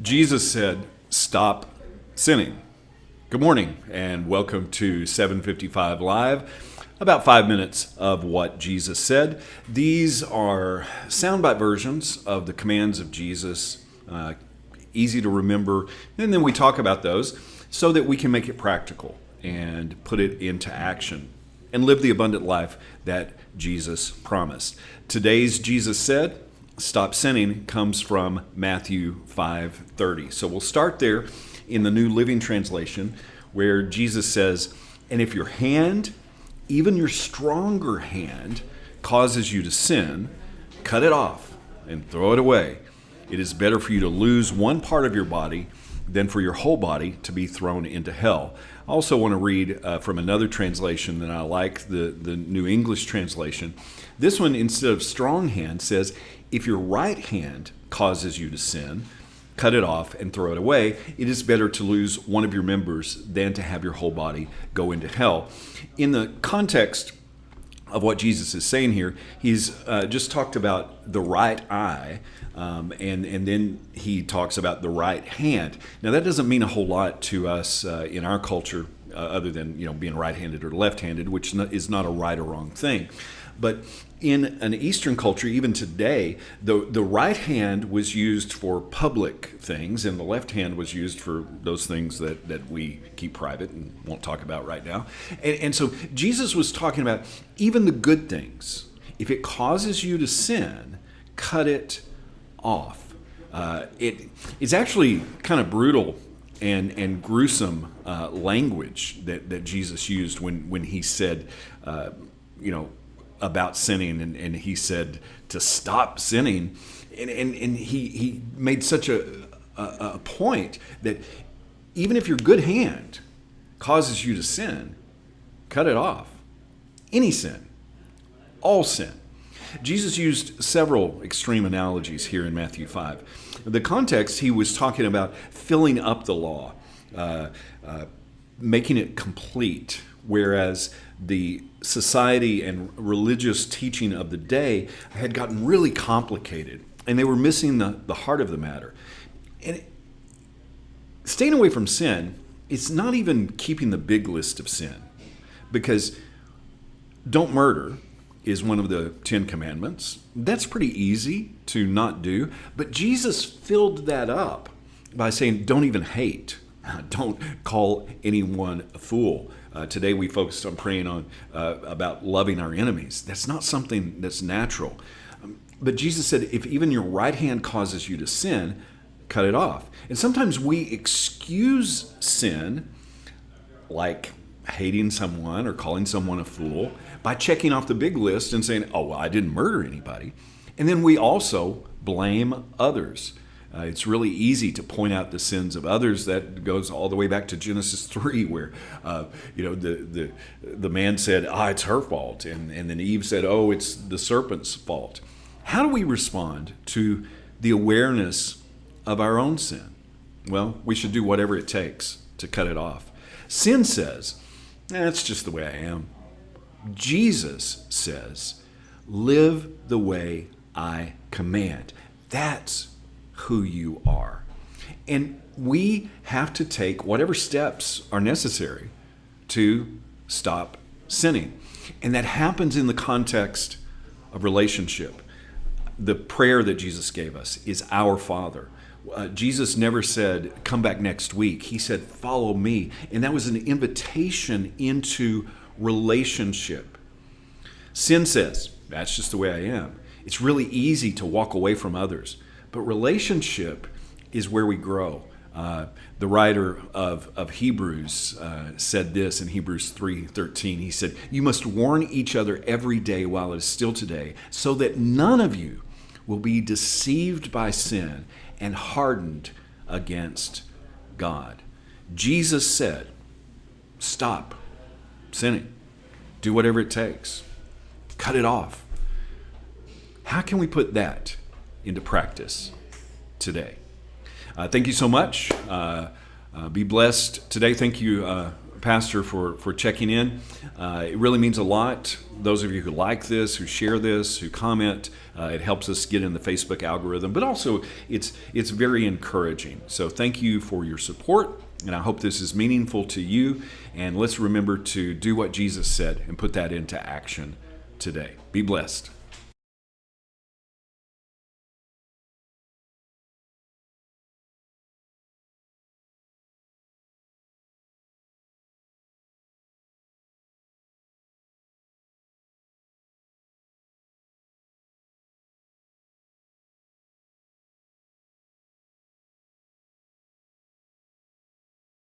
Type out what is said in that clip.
Jesus said, "Stop sinning." Good morning and welcome to 755 Live. About 5 minutes of what Jesus said. These are soundbite versions of the commands of Jesus, easy to remember, and then we talk about those so that we can make it practical and put it into action and live the abundant life that Jesus promised. Today's Jesus said, "Stop sinning," comes from Matthew 5:30. So we'll start there in the New Living Translation where Jesus says, "And if your hand, even your stronger hand, causes you to sin, cut it off and throw it away. It is better for you to lose one part of your body than for your whole body to be thrown into hell." I also want to read from another translation that I like, the New English Translation. This one, instead of strong hand, says, "If your right hand causes you to sin, cut it off and throw it away. It is better to lose one of your members than to have your whole body go into hell." In the context of what Jesus is saying here, he's just talked about the right eye, and then he talks about the right hand. Now that doesn't mean a whole lot to us in our culture, other than being right-handed or left-handed, which is not a right or wrong thing. But in an Eastern culture, even today, the right hand was used for public things, and the left hand was used for those things that we keep private and won't talk about right now. And so Jesus was talking about even the good things. If it causes you to sin, cut it off. It's actually kind of brutal and gruesome language that Jesus used when he said, about sinning, and he said to stop sinning, and he made such a point that even if your good hand causes you to sin, cut it off. Any sin, all sin. Jesus used several extreme analogies here in Matthew 5. The context, he was talking about filling up the law, making it complete, whereas the society and religious teaching of the day had gotten really complicated, and they were missing the heart of the matter. And staying away from sin, it's not even keeping the big list of sin, because don't murder is one of the 10 commandments. That's pretty easy to not do, but Jesus filled that up by saying, don't even hate. Don't call anyone a fool. Today we focused on praying on about loving our enemies. That's not something that's natural. But Jesus said, if even your right hand causes you to sin, cut it off. And sometimes we excuse sin, like hating someone or calling someone a fool, by checking off the big list and saying, oh, well, I didn't murder anybody. And then we also blame others. It's really easy to point out the sins of others. That goes all the way back to Genesis 3, where the man said, it's her fault, and then Eve said, oh, it's the serpent's fault. How do we respond to the awareness of our own sin? Well, we should do whatever it takes to cut it off. Sin says, it's just the way I am. Jesus says, live the way I command. That's who you are. And we have to take whatever steps are necessary to stop sinning. And that happens in the context of relationship. The prayer that Jesus gave us is our Father. Jesus never said, come back next week. He said, follow me. And that was an invitation into relationship. Sin says, that's just the way I am. It's really easy to walk away from others. But relationship is where we grow. The writer of Hebrews said this in Hebrews 3:13. He said, you must warn each other every day while it is still today, so that none of you will be deceived by sin and hardened against God. Jesus said, stop sinning. Do whatever it takes. Cut it off. How can we put that into practice today? Thank you so much. Be blessed today. Thank you Pastor, for checking in. It really means a lot. Those of you who like this, who share this, who comment, it helps us get in the Facebook algorithm. But also, it's very encouraging. So thank you for your support, and I hope this is meaningful to you. And let's remember to do what Jesus said and put that into action today. Be blessed.